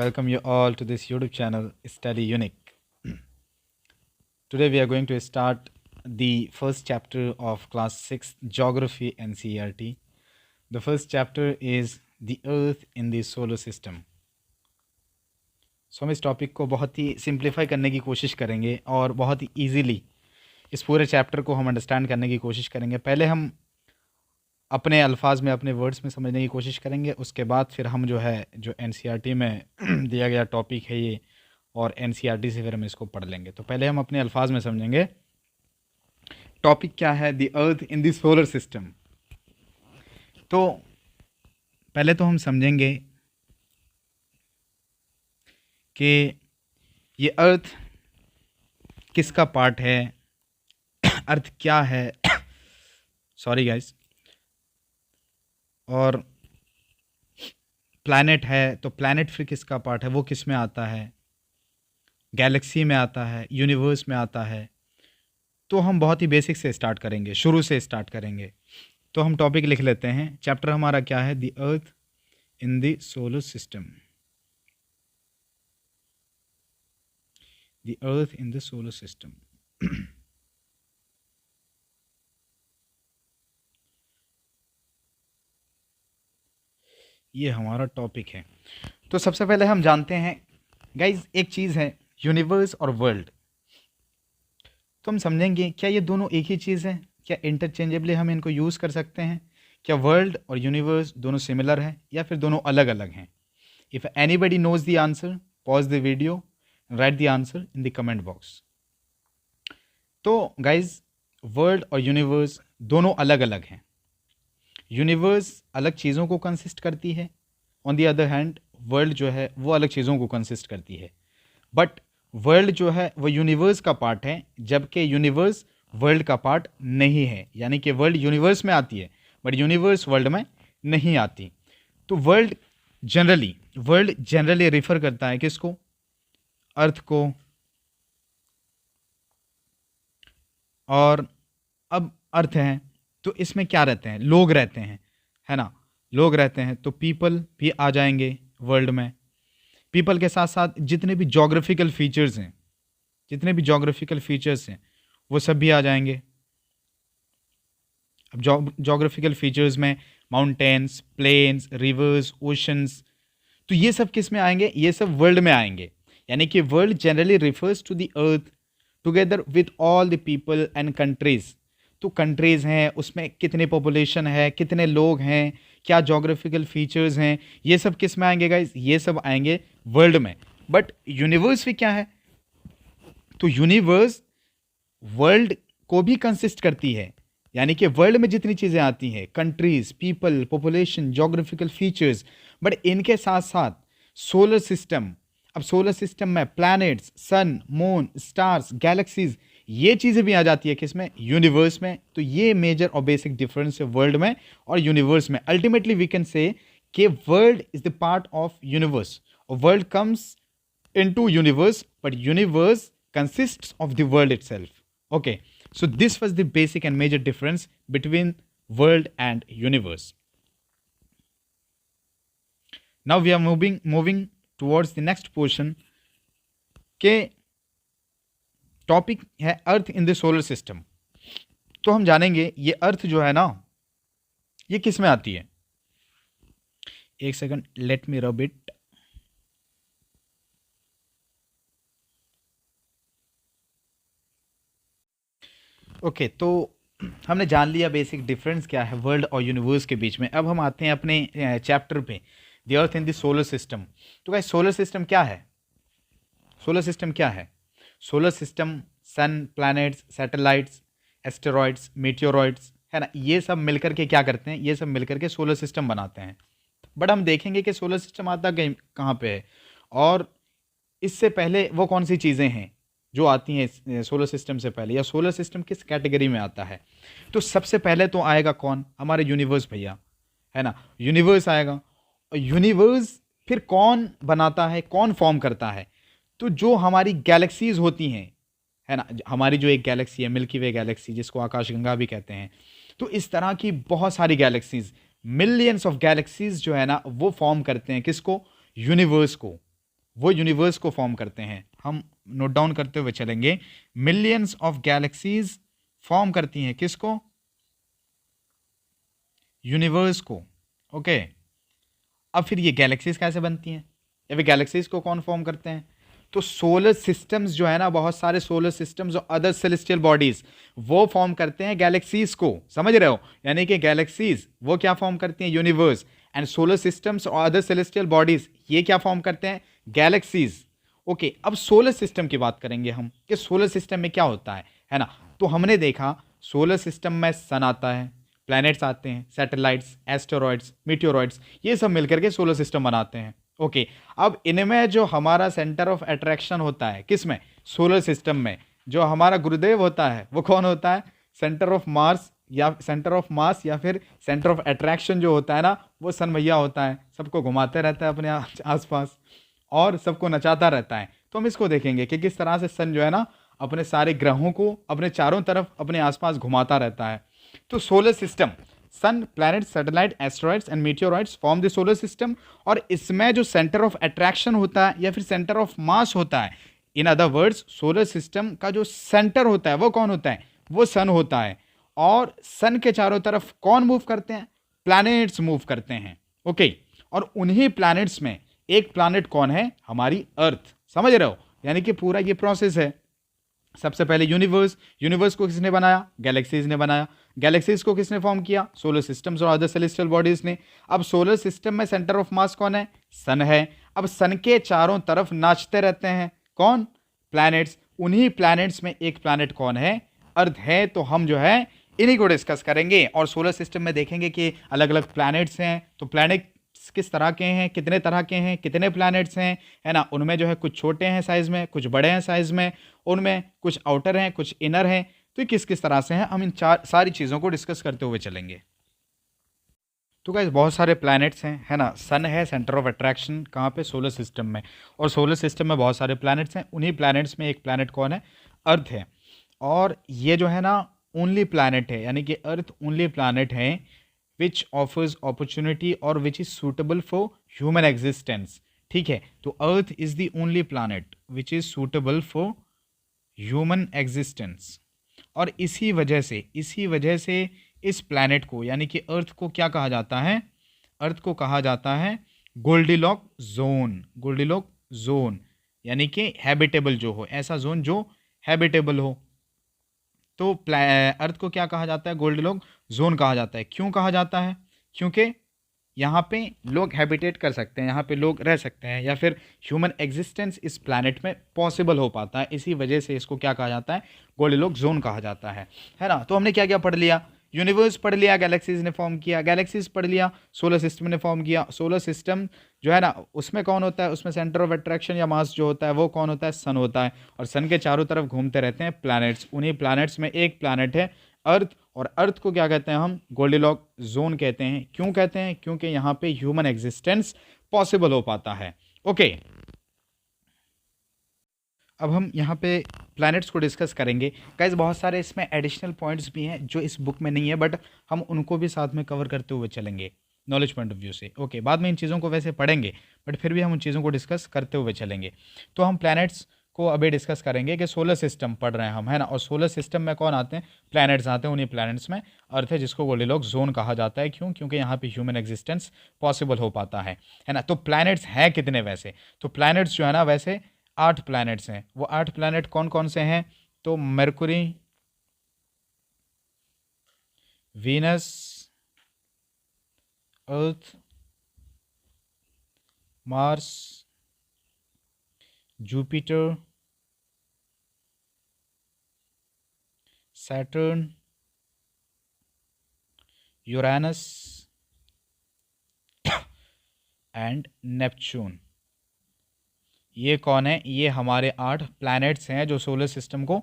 welcome you all to this YouTube channel Study Unique. Today we are going to start the first chapter of class 6 Geography NCERT. The first chapter is the Earth in the Solar System. So हम इस topic को बहुत ही simplify करने की कोशिश करेंगे और बहुत ही ईजीली इस पूरे चैप्टर को हम अंडरस्टैंड करने की कोशिश करेंगे। पहले हम अपने अल्फाज में अपने वर्ड्स में समझने की कोशिश करेंगे, उसके बाद फिर हम जो एनसीईआरटी में दिया गया टॉपिक है ये, और एनसीईआरटी से फिर हम इसको पढ़ लेंगे। तो पहले हम अपने अल्फाज में समझेंगे टॉपिक क्या है, the earth in the solar system. तो पहले तो हम समझेंगे कि ये अर्थ किसका पार्ट है, अर्थ क्या है सॉरी गाइस, और प्लैनेट है तो प्लैनेट फिर किसका पार्ट है, वो किस में आता है, गैलेक्सी में आता है, यूनिवर्स में आता है। तो हम बहुत ही बेसिक से स्टार्ट करेंगे, शुरू से स्टार्ट करेंगे। तो हम टॉपिक लिख लेते हैं। चैप्टर हमारा क्या है, the earth in the solar system. The earth in the solar system. ये हमारा टॉपिक है। तो सबसे पहले हम जानते हैं गाइज, एक चीज़ है यूनिवर्स और वर्ल्ड। तो हम समझेंगे क्या ये दोनों एक ही चीज़ है, क्या इंटरचेंजेबली हम इनको यूज़ कर सकते हैं, क्या वर्ल्ड और यूनिवर्स दोनों सिमिलर हैं या फिर दोनों अलग अलग हैं। If anybody knows the answer, pause the video, write the answer in the comment box. तो गाइज, वर्ल्ड और यूनिवर्स दोनों अलग अलग हैं। यूनिवर्स अलग चीज़ों को कंसिस्ट करती है, on the other hand world जो है वो अलग चीज़ों को कंसिस्ट करती है। बट वर्ल्ड जो है वो यूनिवर्स का पार्ट है, जबकि यूनिवर्स वर्ल्ड का पार्ट नहीं है। यानी कि वर्ल्ड यूनिवर्स में आती है बट यूनिवर्स वर्ल्ड में नहीं आती। तो वर्ल्ड जनरली रिफर करता है किसको, अर्थ को। और अब अर्थ है तो इसमें क्या रहते हैं, लोग रहते हैं, है ना, लोग रहते हैं। तो पीपल भी आ जाएंगे वर्ल्ड में। पीपल के साथ साथ जितने भी जोग्राफिकल फीचर्स हैं वो सब भी आ जाएंगे। अब जोग्राफिकल फीचर्स में माउंटेन्स, प्लेन्स, रिवर्स, ओशंस, तो ये सब किस में आएंगे, ये सब वर्ल्ड में आएंगे। यानी कि world generally refers to the earth together with all the people and countries. तो कंट्रीज़ हैं, उसमें कितने पॉपुलेशन है, कितने लोग हैं, क्या जोग्राफिकल फीचर्स हैं, ये सब किस में आएंगे गाइस, ये सब आएंगे वर्ल्ड में। बट यूनिवर्स भी क्या है, तो यूनिवर्स वर्ल्ड को भी कंसिस्ट करती है। यानी कि वर्ल्ड में जितनी चीज़ें आती हैं, countries, people, population, geographical features, but इनके साथ साथ सोलर सिस्टम। अब सोलर सिस्टम में प्लैनेट्स, सन, मून, स्टार्स, गैलेक्सीज, ये चीज़ें भी आ जाती है किसमें, यूनिवर्स में। तो ये मेजर और बेसिक डिफरेंस है वर्ल्ड में और यूनिवर्स में। अल्टीमेटली वी कैन से कि world is the part of universe, और world comes into universe, but universe consists of the world itself. Okay, so this was the basic and major difference between world and universe. Now we are moving towards the next portion के topic है अर्थ in the solar system. तो हम जानेंगे ये अर्थ जो है ना, ये किस में आती है। एक second, let me rub it. Okay, तो हमने जान लिया बेसिक डिफरेंस क्या है वर्ल्ड और यूनिवर्स के बीच में। अब हम आते हैं अपने चैप्टर पे, the earth in the solar system. तो गाइस, सोलर सिस्टम क्या है, सोलर सिस्टम क्या है, सोलर सिस्टम सन, प्लैनेट्स, सैटेलाइट्स, एस्टेरॉइड्स, मीटियोरॉइड्स, है ना, ये सब मिलकर के क्या करते हैं, ये सब मिलकर के सोलर सिस्टम बनाते हैं। बट हम देखेंगे कि सोलर सिस्टम आता कहाँ पे है, और इससे पहले वो कौन सी चीज़ें हैं जो आती हैं सोलर सिस्टम से पहले, या सोलर सिस्टम किस कैटेगरी में आता है। तो सबसे पहले तो आएगा कौन, हमारे यूनिवर्स भैया, है ना, यूनिवर्स आएगा। और यूनिवर्स फिर कौन बनाता है, कौन फॉर्म करता है, तो जो हमारी गैलेक्सीज होती हैं, है ना, हमारी जो एक गैलेक्सी है मिल्की वे गैलेक्सी, जिसको आकाशगंगा भी कहते हैं, तो इस तरह की बहुत सारी गैलेक्सीज, मिलियंस ऑफ गैलेक्सीज जो है ना, वो फॉर्म करते हैं किसको, यूनिवर्स को। वो यूनिवर्स को फॉर्म करते हैं। हम नोट डाउन करते हुए चलेंगे, मिलियंस ऑफ गैलेक्सीज फॉर्म करती हैं किसको? यूनिवर्स को। ओके, अब फिर ये गैलेक्सीज कैसे बनती हैं, या फिर गैलेक्सीज को कौन फॉर्म करते हैं? तो सोलर सिस्टम्स जो है ना, बहुत सारे सोलर सिस्टम्स और अदर सेलेस्टियल बॉडीज वो फॉर्म करते हैं गैलेक्सीज को, समझ रहे हो? यानी कि गैलेक्सीज वो क्या फॉर्म करती हैं? यूनिवर्स। एंड सोलर सिस्टम्स और अदर सेलेस्टियल बॉडीज ये क्या फॉर्म करते हैं? गैलेक्सीज। ओके, अब सोलर सिस्टम की बात करेंगे हम कि सोलर सिस्टम में क्या होता है ना? तो हमने देखा सोलर सिस्टम में सन आता है, प्लैनेट्स आते हैं, सैटेलाइट्स, एस्टेरॉइड्स, मीटियोरॉइड्स, ये सब मिलकर के सोलर सिस्टम बनाते हैं। ओके, अब इनमें जो हमारा सेंटर ऑफ अट्रैक्शन होता है किसमें? सोलर सिस्टम में। जो हमारा गुरुदेव होता है वो कौन होता है? सेंटर ऑफ मास, या सेंटर ऑफ मास या फिर सेंटर ऑफ अट्रैक्शन जो होता है ना, वो सन भैया होता है। सबको घुमाते रहता है अपने आसपास और सबको नचाता रहता है। तो हम इसको देखेंगे कि किस तरह से सन जो है ना अपने सारे ग्रहों को अपने चारों तरफ अपने आसपास घुमाता रहता है। तो solar system, sun, planet, satellite, asteroids and meteoroids form the solar system. और इसमें जो सेंटर ऑफ अट्रैक्शन होता है या फिर सेंटर ऑफ मास होता है, in other words solar system का जो सेंटर होता है वो कौन होता है? वो सन होता है। और सन के चारों तरफ कौन मूव करते हैं? प्लैनेट्स मूव करते हैं। ओके, और उन्हीं प्लैनेट्स में एक प्लैनेट कौन है? हमारी अर्थ। समझ रहे हो? यानी कि पूरा ये प्रोसेस है। सबसे पहले यूनिवर्स, यूनिवर्स को किसने बनाया? गैलेक्सीज ने बनाया। गैलेक्सीज को किसने फॉर्म किया? सोलर सिस्टम्स और अदर सेलेस्टियल बॉडीज ने। अब सोलर सिस्टम में सेंटर ऑफ मास कौन है? सन है। अब सन के चारों तरफ नाचते रहते हैं कौन? प्लैनेट्स। उन्हीं प्लैनेट्स में एक प्लैनेट कौन है? अर्थ है। तो हम जो है इन्हीं को डिस्कस करेंगे और सोलर सिस्टम में देखेंगे कि अलग अलग प्लैनेट्स हैं। तो प्लैनेट किस तरह के हैं, कितने तरह के हैं, कितने प्लैनेट्स हैं, है ना? उनमें जो है कुछ छोटे हैं साइज में, कुछ बड़े हैं साइज में, उनमें कुछ आउटर हैं, कुछ इनर हैं। तो ये किस किस तरह से हैं, हम इन चार सारी चीज़ों को डिस्कस करते हुए चलेंगे। तो गाइस बहुत सारे प्लैनेट्स हैं, है ना? सन है सेंटर ऑफ अट्रैक्शन कहाँ पे? सोलर सिस्टम में। और सोलर सिस्टम में बहुत सारे प्लैनेट्स हैं। उन्हीं प्लैनेट्स में एक प्लैनेट कौन है? अर्थ है। और ये जो है ना ओनली प्लैनेट है, यानी कि अर्थ ओनली प्लैनेट है विच ऑफर्स अपॉर्चुनिटी और which is suitable for human existence. ठीक है, तो earth is the only planet which is suitable for human existence. और इसी वजह से इस प्लैनेट को यानी कि अर्थ को क्या कहा जाता है? अर्थ को कहा जाता है गोल्डीलॉक जोन। गोल्डीलॉक जोन यानी कि हैबिटेबल जो हो, ऐसा जोन जो हैबिटेबल हो। तो अर्थ को क्या कहा जाता है? गोल्डीलॉक जोन कहा जाता है। क्यों कहा जाता है? क्योंकि यहाँ पे लोग हैबिटेट कर सकते हैं, यहाँ पे लोग रह सकते हैं, या फिर ह्यूमन एग्जिस्टेंस इस प्लैनेट में पॉसिबल हो पाता है। इसी वजह से इसको क्या कहा जाता है? गोल्डीलॉक जोन कहा जाता है ना? तो हमने क्या क्या पढ़ लिया? यूनिवर्स पढ़ लिया, गैलेक्सीज ने फॉर्म किया। गैलेक्सीज पढ़ लिया, सोलर सिस्टम ने फॉर्म किया। सोलर सिस्टम जो है ना उसमें कौन होता है? उसमें सेंटर ऑफ अट्रैक्शन या मास जो होता है वो कौन होता है? सन होता है। और सन के चारों तरफ घूमते रहते हैं प्लैनेट्स। उन्हीं प्लैनेट्स में एक प्लैनेट है अर्थ। और अर्थ को क्या कहते हैं हम? गोल्डीलॉक जोन कहते हैं। क्यों कहते हैं? क्योंकि यहाँ पे ह्यूमन एग्जिस्टेंस पॉसिबल हो पाता है। ओके, अब हम यहाँ पे प्लैनेट्स को डिस्कस करेंगे। गाइस बहुत सारे इसमें एडिशनल पॉइंट्स भी हैं जो इस बुक में नहीं है, बट हम उनको भी साथ में कवर करते हुए चलेंगे नॉलेज पॉइंट ऑफ व्यू से। ओके, बाद में इन चीज़ों को वैसे पढ़ेंगे, बट फिर भी हम उन चीज़ों को डिस्कस करते हुए चलेंगे। तो हम प्लैनेट्स को अभी डिस्कस करेंगे कि सोलर सिस्टम पढ़ रहे हैं हम, है ना? और सोलर सिस्टम में कौन आते हैं? प्लैनेट्स आते हैं। उन्हीं प्लैनेट्स में अर्थ है जिसको गोल्डीलॉक जोन कहा जाता है। क्यों? क्योंकि यहाँ पे ह्यूमन एग्जिस्टेंस पॉसिबल हो पाता है ना? तो प्लैनेट्स हैं कितने वैसे? तो प्लैनेट्स जो है ना वैसे 8 प्लैनेट्स हैं। वो 8 प्लैनेट कौन कौन से हैं? तो Mercury, Venus, Earth, Mars, Jupiter, Saturn, Uranus and Neptune. ये कौन है? ये हमारे 8 प्लैनेट्स हैं जो सोलर सिस्टम को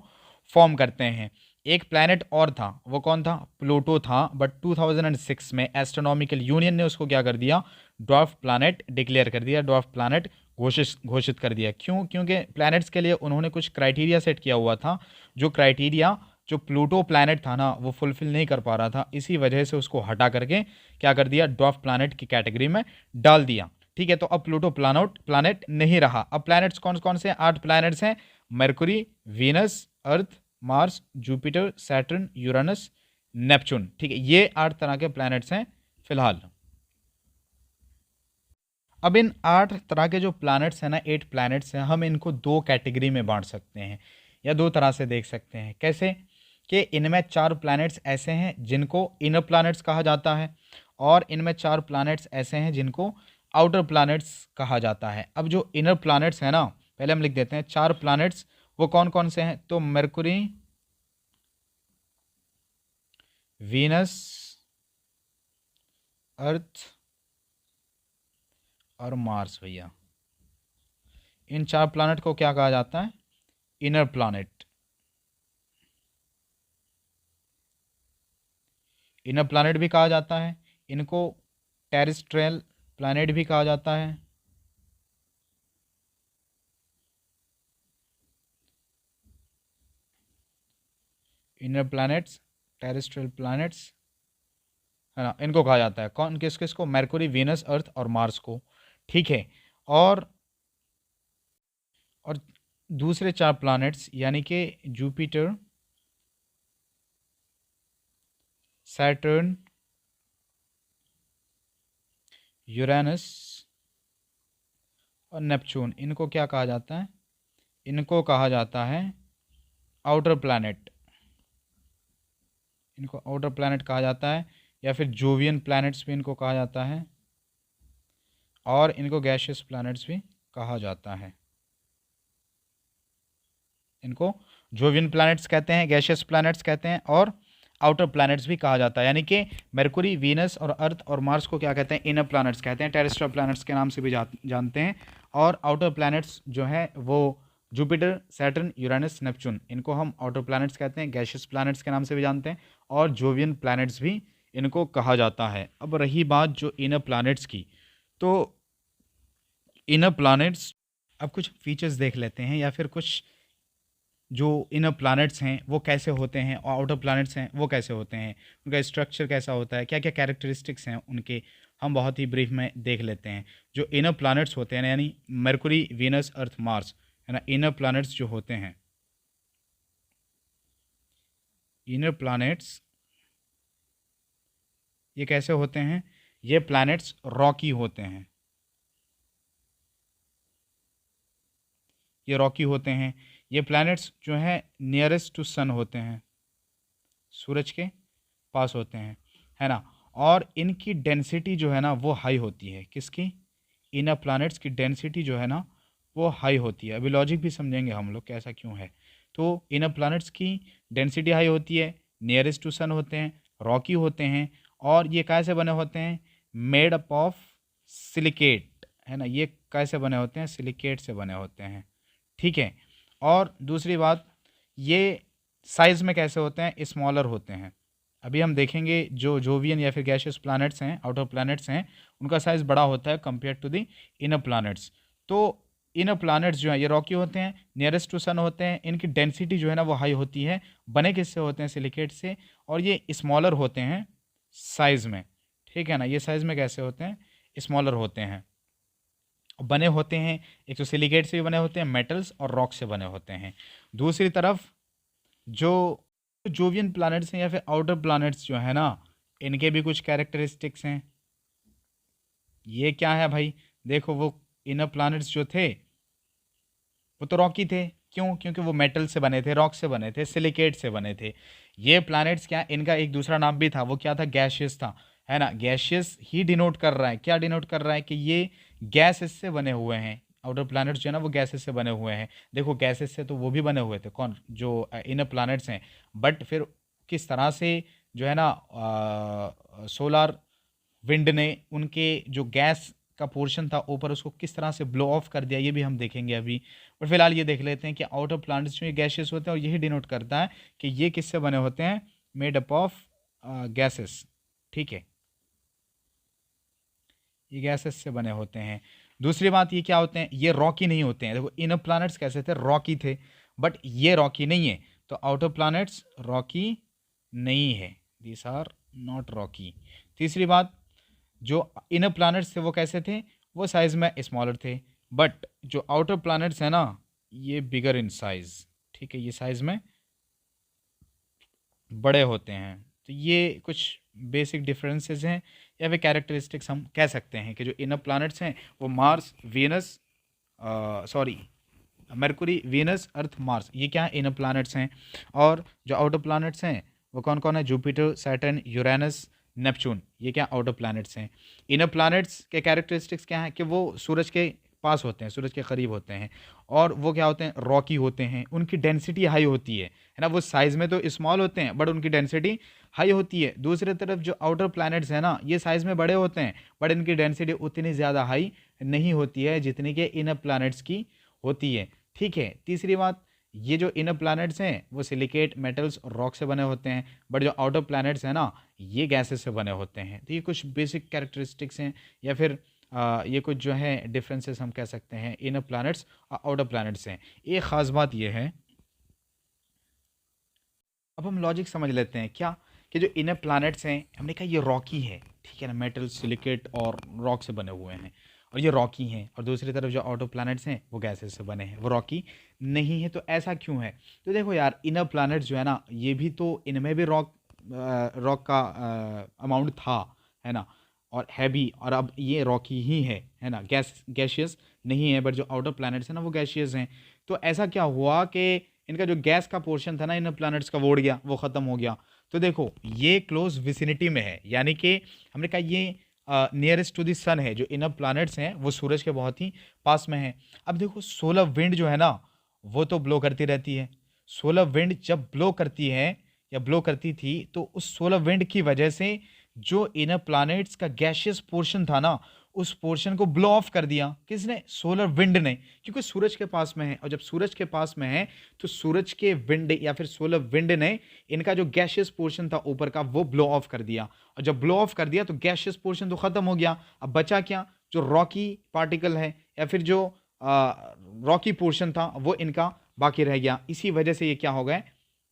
फॉर्म करते हैं। एक प्लैनेट और था, वो कौन था? प्लूटो था। बट 2006 में एस्ट्रोनॉमिकल यूनियन ने उसको क्या कर दिया? ड्वार्फ प्लैनेट डिक्लेयर कर दिया, ड्वार्फ प्लैनेट घोषित कर दिया। क्यों? क्योंकि प्लैनेट्स के लिए उन्होंने कुछ क्राइटेरिया सेट किया हुआ था, जो क्राइटेरिया जो प्लूटो प्लैनेट था ना वो फुलफिल नहीं कर पा रहा था। इसी वजह से उसको हटा करके क्या कर दिया? ड्वार्फ प्लैनेट की कैटेगरी में डाल दिया। ठीक है, तो अब प्लूटो प्लानेट नहीं रहा। अब प्लैनेट्स कौन कौन से हैं? 8 प्लैनेट्स हैं, Mercury, Venus, Earth, Mars, Jupiter, Saturn, Uranus, Neptune. ठीक है, ये 8 तरह के प्लैनेट्स हैं फिलहाल। अब इन 8 तरह के जो प्लैनेट्स हैं ना, 8 प्लैनेट्स हैं, हम इनको 2 कैटेगरी में बांट सकते हैं या 2 तरह से देख सकते हैं। कैसे? कि इनमें 4 प्लैनेट्स ऐसे हैं जिनको इनर प्लैनेट्स कहा जाता है, और इनमें 4 प्लैनेट्स ऐसे हैं जिनको आउटर प्लैनेट्स कहा जाता है। अब जो इनर प्लैनेट्स हैं ना, पहले हम लिख देते हैं 4 प्लैनेट्स, वो कौन कौन से हैं? तो मरकुरी, वीनस, अर्थ और मार्स। भैया इन 4 प्लैनेट को क्या कहा जाता है? Inner planet. इनर प्लैनेट भी कहा जाता है, इनको टेरेस्ट्रियल प्लैनेट भी कहा जाता है, इनर प्लैनेट्स, टेरेस्ट्रियल प्लैनेट्स, है ना, इनको कहा जाता है। कौन किस किस को? मरकुरी, वीनस, अर्थ और मार्स को। ठीक है, और दूसरे 4 प्लैनेट्स यानी कि जुपिटर, सैटर्न, यूरेनस और नेपच्यून, इनको क्या कहा जाता है? इनको कहा जाता है आउटर प्लैनेट। इनको आउटर प्लैनेट कहा जाता है, या फिर जोवियन प्लैनेट्स भी इनको कहा जाता है, और इनको गैशियस प्लैनेट्स भी कहा जाता है। इनको जोवियन प्लैनेट्स कहते हैं, गैशियस प्लैनेट्स कहते हैं, और आउटर प्लैनेट्स भी कहा जाता है। यानी कि मरकुरी, वीनस और अर्थ और मार्स को क्या कहते हैं? इनर प्लैनेट्स कहते हैं, टेरेस्ट्रियल प्लैनेट्स के नाम से भी जानते हैं। और आउटर प्लैनेट्स जो है वो जुपिटर, सैटर्न, यूरेनस, नेपच्यून, इनको हम आउटर प्लैनेट्स कहते हैं, गैशियस प्लैनेट्स के नाम से भी जानते हैं, और जोवियन प्लैनेट्स भी इनको कहा जाता है। अब रही बात जो इनर प्लैनेट्स की, तो इनर प्लैनेट्स, अब कुछ फीचर्स देख लेते हैं, या फिर कुछ जो इनर प्लैनेट्स हैं वो कैसे होते हैं, और आउटर प्लैनेट्स हैं वो कैसे होते हैं, उनका स्ट्रक्चर कैसा होता है, क्या क्या कैरेक्टरिस्टिक्स हैं उनके, हम बहुत ही ब्रीफ में देख लेते हैं। जो इनर प्लैनेट्स होते हैं यानी मरकुरी, वीनस, अर्थ, मार्स, है ना, इनर प्लैनेट्स जो होते हैं, इनर प्लैनेट्स ये कैसे होते हैं? ये प्लैनेट्स रॉकी होते हैं, ये रॉकी होते हैं। ये प्लैनेट्स जो हैं नियरेस्ट टू सन होते हैं, सूरज के पास होते हैं, है ना, और इनकी डेंसिटी जो है ना वो हाई होती है। किसकी? इनर प्लैनेट्स की डेंसिटी जो है ना वो हाई होती है। अभी लॉजिक भी समझेंगे हम लोग कैसा क्यों है। तो इनर प्लैनेट्स की डेंसिटी हाई होती है, नियरेस्ट टू सन होते हैं, रॉकी होते हैं, और ये कैसे बने होते हैं? मेड अप ऑफ सिलिकेट, है ना, ये कैसे बने होते हैं? सिलिकेट से बने होते हैं। ठीक है, और दूसरी बात, ये साइज़ में कैसे होते हैं? स्मॉलर होते हैं। अभी हम देखेंगे जो जोवियन या फिर गैशियस प्लैनेट्स हैं, आउटर प्लैनेट्स हैं, उनका साइज़ बड़ा होता है compare to the inner planets. तो इनर प्लैनेट्स जो हैं ये रॉकी होते हैं, नियरेस्ट टू सन होते हैं, इनकी डेंसिटी जो है ना वो हाई होती है, बने किससे होते हैं? सिलिकेट से, और ये स्मॉलर होते हैं साइज़ में। ठीक है ना, ये साइज़ में कैसे होते हैं? स्मॉलर होते हैं, बने होते हैं एक तो सिलिकेट से भी बने होते हैं, मेटल्स और रॉक से बने होते हैं। दूसरी तरफ जो जोवियन प्लैनेट्स हैं या फिर आउटर प्लैनेट्स जो है ना, इनके भी कुछ कैरेक्टरिस्टिक्स हैं। ये क्या है भाई? देखो, वो इनर प्लैनेट्स जो थे वो तो रॉकी थे। क्यों? क्योंकि वो मेटल से बने थे, रॉक से बने थे, सिलिकेट से बने थे। ये प्लैनेट्स क्या, इनका एक दूसरा नाम भी था, वो क्या था? गैशियस था, है ना। गैशियस ही डिनोट कर रहा है, क्या डिनोट कर रहा है? कि ये गैसेस से बने हुए हैं। आउटर प्लैनेट्स जो है ना वो गैसेस से बने हुए हैं। देखो, गैसेस से तो वो भी बने हुए थे, कौन? जो इनर प्लैनेट्स हैं। बट फिर किस तरह से जो है ना सोलार विंड ने उनके जो गैस का पोर्शन था ऊपर, उसको किस तरह से ब्लो ऑफ कर दिया, ये भी हम देखेंगे अभी। पर फिलहाल ये देख लेते हैं कि आउटर प्लैनेट्स में गैसेस होते हैं, और यही डिनोट करता है कि ये किससे बने होते हैं? Made up of gases. ठीक है, ये गैसेस से बने होते हैं। दूसरी बात, ये क्या होते हैं? ये रॉकी नहीं होते हैं। देखो, इनर प्लैनेट्स कैसे थे? रॉकी थे, बट ये रॉकी नहीं है। तो आउटर प्लैनेट्स रॉकी नहीं है, दिस आर नॉट रॉकी। तीसरी बात, जो इनर प्लैनेट्स थे वो कैसे थे? वो साइज़ में स्मॉलर थे, बट जो आउटर प्लैनेट्स हैं ना, ये बिगर इन साइज़, ठीक है, ये साइज़ में बड़े होते हैं। तो ये कुछ बेसिक डिफरेंसेस हैं या फिर कैरेक्टरिस्टिक्स हम कह सकते हैं कि जो इनर प्लैनेट्स हैं वो Mars, Venus, sorry, Mercury, Venus, Earth, Mars, ये क्या है, इनर प्लैनेट्स हैं। और जो आउटर प्लैनेट्स हैं वो कौन कौन है, जुपिटर, सैटर्न, यूरेनस, नेपच्यून, ये क्या आउटर प्लैनेट्स हैं। इनर प्लैनेट्स के कैरेक्टरिस्टिक्स क्या हैं कि वो सूरज के पास होते हैं, सूरज के करीब होते हैं, और वो क्या होते हैं, रॉकी होते हैं, उनकी डेंसिटी हाई होती है ना। वो साइज़ में तो स्मॉल होते हैं बट उनकी डेंसिटी हाई होती है। दूसरी तरफ जो आउटर प्लैनेट्स हैं ना, ये साइज़ में बड़े होते हैं बट इनकी डेंसिटी उतनी ज़्यादा हाई नहीं होती है जितनी कि इनर प्लैनेट्स की होती है, ठीक है। तीसरी बात, ये जो इनर प्लैनेट्स हैं वो सिलिकेट, मेटल्स और रॉक से बने होते हैं, बट जो आउटर प्लैनेट्स हैं ना, ये गैसेस से बने होते हैं। तो ये कुछ बेसिक कैरेक्टरिस्टिक्स हैं या फिर ये कुछ जो है डिफरेंसेस हम कह सकते हैं इनर प्लैनेट्स और आउटर प्लैनेट्स हैं। एक ख़ास बात ये है, अब हम लॉजिक समझ लेते हैं क्या, कि जो इनर प्लैनेट्स हैं हमने कहा ये रॉकी है, ठीक है ना, मेटल, सिलिकेट और रॉक से बने हुए हैं और ये रॉकी हैं। और दूसरी तरफ जो आउटर प्लैनेट्स हैं वो गैसेस से बने हैं, वो रॉकी नहीं है। तो ऐसा क्यों है? तो देखो यार, इनर प्लैनेट्स जो है ना, ये भी तो, इनमें भी रॉक का अमाउंट था, है ना, और है भी, और अब ये रॉकी ही है ना, गैशियस नहीं है। बट जो आउटर प्लैनेट्स हैं ना वो गैशियस हैं। तो ऐसा क्या हुआ कि इनका जो गैस का पोर्शन था ना इन प्लैनेट्स का, वो उड़ गया, वो ख़त्म हो गया। तो देखो ये क्लोज विसिनिटी में है, यानी कि हमने कहा ये नियरेस्ट टू द सन है। जो इनर प्लैनेट्स हैं वो सूरज के बहुत ही पास में है। अब देखो सोलर विंड जो है ना, वो तो ब्लो करती रहती है। सोलर विंड जब ब्लो करती है या ब्लो करती थी, तो उस सोलर विंड की वजह से जो इनर प्लैनेट्स का गैशियस पोर्शन था ना, उस पोर्शन को ब्लो ऑफ कर दिया। किसने? सोलर विंड ने, क्योंकि सूरज के पास में है। और जब सूरज के पास में है तो सूरज के विंड या फिर सोलर विंड ने इनका जो गैशियस पोर्शन था ऊपर का, वो ब्लो ऑफ कर दिया। और जब ब्लो ऑफ कर दिया तो गैशियस पोर्शन तो खत्म हो गया। अब बचा क्या? जो रॉकी पार्टिकल है या फिर जो रॉकी पोर्शन था, वो इनका बाकी रह गया। इसी वजह से ये क्या हो गए,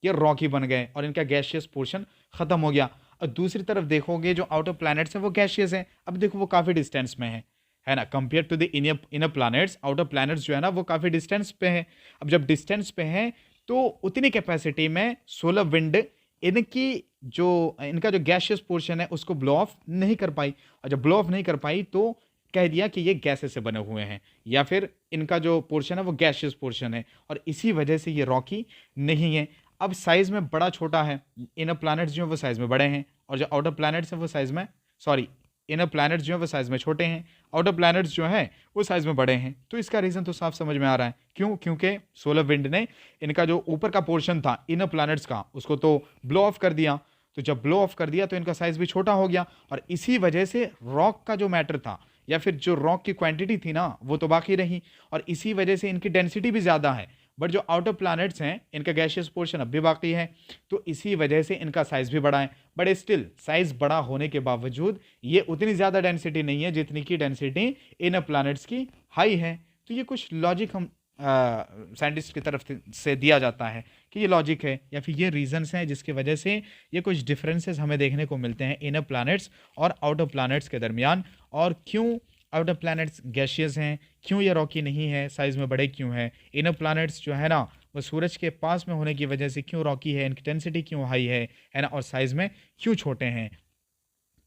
ये रॉकी बन गए और इनका गैशियस पोर्शन खत्म हो गया। और दूसरी तरफ देखोगे जो आउटर प्लैनेट्स हैं वो गैशियस हैं। अब देखो वो काफ़ी डिस्टेंस में है ना, compare to the inner planets. Outer planets जो है ना वो काफ़ी डिस्टेंस पे है। अब जब डिस्टेंस पे है तो उतनी कैपेसिटी में सोलर विंड इनकी जो इनका जो गैशियस पोर्शन है उसको ब्लो ऑफ नहीं कर पाई। और जब ब्लो ऑफ नहीं कर पाई तो कह दिया कि ये गैसेस से बने हुए हैं या फिर इनका जो पोर्शन है वो गैशियस पोर्शन है, और इसी वजह से ये रॉकी नहीं है। अब साइज में बड़ा छोटा है, इनर प्लैनेट्स जो है वो साइज में बड़े हैं, और जो आउटर प्लैनेट्स हैं वो साइज में, सॉरी, इनर प्लैनेट्स जो है वो साइज में छोटे हैं, आउटर प्लैनेट्स जो हैं वो साइज में बड़े हैं। तो इसका रीज़न तो साफ समझ में आ रहा है, क्यों? क्योंकि सोलर विंड ने इनका जो ऊपर का पोर्शन था इनर प्लैनेट्स का, उसको तो ब्लो ऑफ कर दिया। तो जब ब्लो ऑफ कर दिया तो इनका साइज भी छोटा हो गया, और इसी वजह से रॉक का जो मैटर था या फिर जो रॉक की क्वांटिटी थी ना वो तो बाकी रही, और इसी वजह से इनकी डेंसिटी भी ज़्यादा है। बट जो आउटर प्लैनेट्स हैं इनका गैशियस पोर्शन अब भी बाकी है, तो इसी वजह से इनका साइज भी बड़ा है। बट स्टिल साइज बड़ा होने के बावजूद ये उतनी ज़्यादा डेंसिटी नहीं है जितनी की डेंसिटी इनर प्लैनेट्स की हाई है। तो ये कुछ लॉजिक हम साइंटिस्ट की तरफ से दिया जाता है कि ये लॉजिक है या फिर ये रीजंस हैं जिसकी वजह से ये कुछ डिफरेंसेस हमें देखने को मिलते हैं इनर प्लैनेट्स और आउटर प्लैनेट्स के दरमियान। और क्यों आउटर प्लैनेट्स गैशियस हैं, क्यों ये रॉकी नहीं है, साइज़ में बड़े क्यों हैं, इनर प्लैनेट्स जो है ना वो सूरज के पास में होने की वजह से क्यों रॉकी है, इनकी डेंसिटी क्यों हाई है ना, और साइज़ में क्यों छोटे हैं।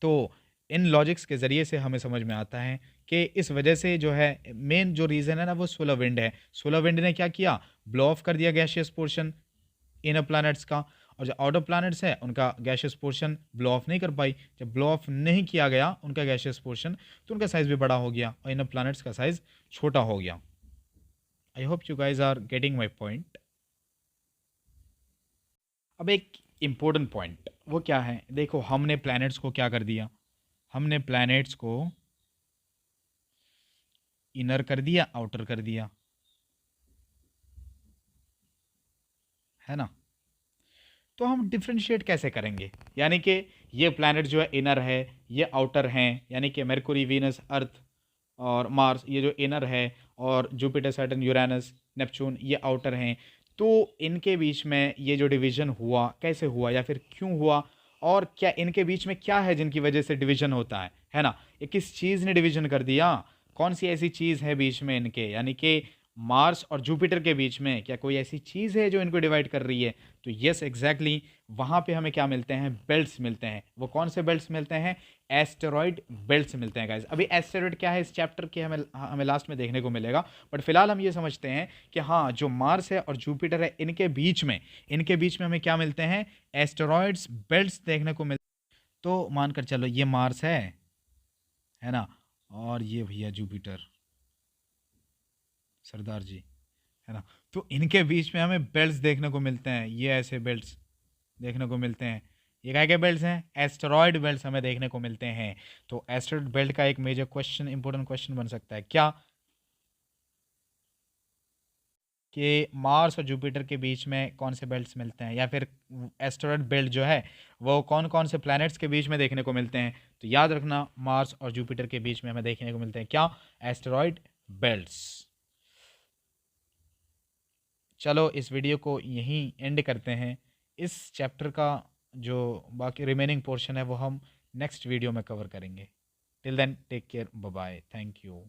तो इन लॉजिक्स के ज़रिए से हमें समझ में आता है कि इस वजह से जो है मेन जो रीज़न है ना वो सोलर विंड है। सोलर विंड ने क्या किया, ब्लो ऑफ कर दिया गैशियस पोर्शन इनर प्लैनेट्स का, और जो आउटर प्लैनेट्स है उनका गैशियस पोर्शन ब्लो ऑफ नहीं कर पाई। जब ब्लो ऑफ नहीं किया गया उनका गैशियस पोर्शन, तो उनका साइज़ भी बड़ा हो गया और इनर प्लैनेट्स का साइज़ छोटा हो गया। I hope you guys are getting my point. अब एक इम्पोर्टेंट पॉइंट वो क्या है, देखो हमने प्लैनेट्स को क्या कर दिया, हमने प्लैनेट्स को इनर कर दिया, आउटर कर दिया, है ना। तो हम डिफ्रेंशिएट कैसे करेंगे, यानी कि ये प्लैनेट जो है इनर है, ये आउटर हैं, यानी कि मरकुरी, वीनस, अर्थ और मार्स ये जो इनर है, और जुपिटर, सैटर्न, यूरेनस, नेपच्यून ये आउटर हैं। तो इनके बीच में ये जो डिवीज़न हुआ कैसे हुआ या फिर क्यों हुआ, और क्या इनके बीच में क्या है जिनकी वजह से डिवीज़न होता है ना। ये किस चीज़ ने डिवीज़न कर दिया, कौन सी ऐसी चीज़ है बीच में इनके, यानी कि मार्स और जुपिटर के बीच में क्या कोई ऐसी चीज़ है जो इनको डिवाइड कर रही है? तो यस एग्जैक्टली, वहाँ पे हमें क्या मिलते हैं? बेल्ट्स मिलते हैं। वो कौन से बेल्ट्स मिलते हैं? एस्टेरॉयड बेल्ट्स मिलते हैं गाइज। अभी एस्टेरॉयड क्या है इस चैप्टर के हमें लास्ट में देखने को मिलेगा, बट फिलहाल हम ये समझते हैं कि हाँ, जो मार्स है और जुपिटर है इनके बीच में हमें क्या मिलते हैं? एस्टेरॉयड्स बेल्ट्स देखने को मिलते हैं। तो मानकर चलो ये मार्स है ना, और ये भैया जुपिटर, सरदार जी, है ना। तो इनके बीच में हमें बेल्ट्स देखने को मिलते हैं, ये ऐसे बेल्ट्स देखने को मिलते हैं। ये क्या क्या बेल्ट्स हैं? एस्टेरॉयड बेल्ट्स हमें देखने को मिलते हैं। तो एस्टेरॉयड बेल्ट का एक मेजर क्वेश्चन, इंपॉर्टेंट क्वेश्चन बन सकता है क्या, कि मार्स और जुपिटर के बीच में कौन से बेल्ट्स मिलते हैं, या फिर एस्टेरॉयड बेल्ट जो है वो कौन कौन से प्लैनेट्स के बीच में देखने को मिलते हैं? तो याद रखना, मार्स और जुपिटर के बीच में हमें देखने को मिलते हैं क्या? Asteroid belts. चलो इस वीडियो को यहीं एंड करते हैं। इस चैप्टर का जो बाकी रिमेनिंग पोर्शन है वो हम नेक्स्ट वीडियो में कवर करेंगे। Till then take care, bye bye, thank you.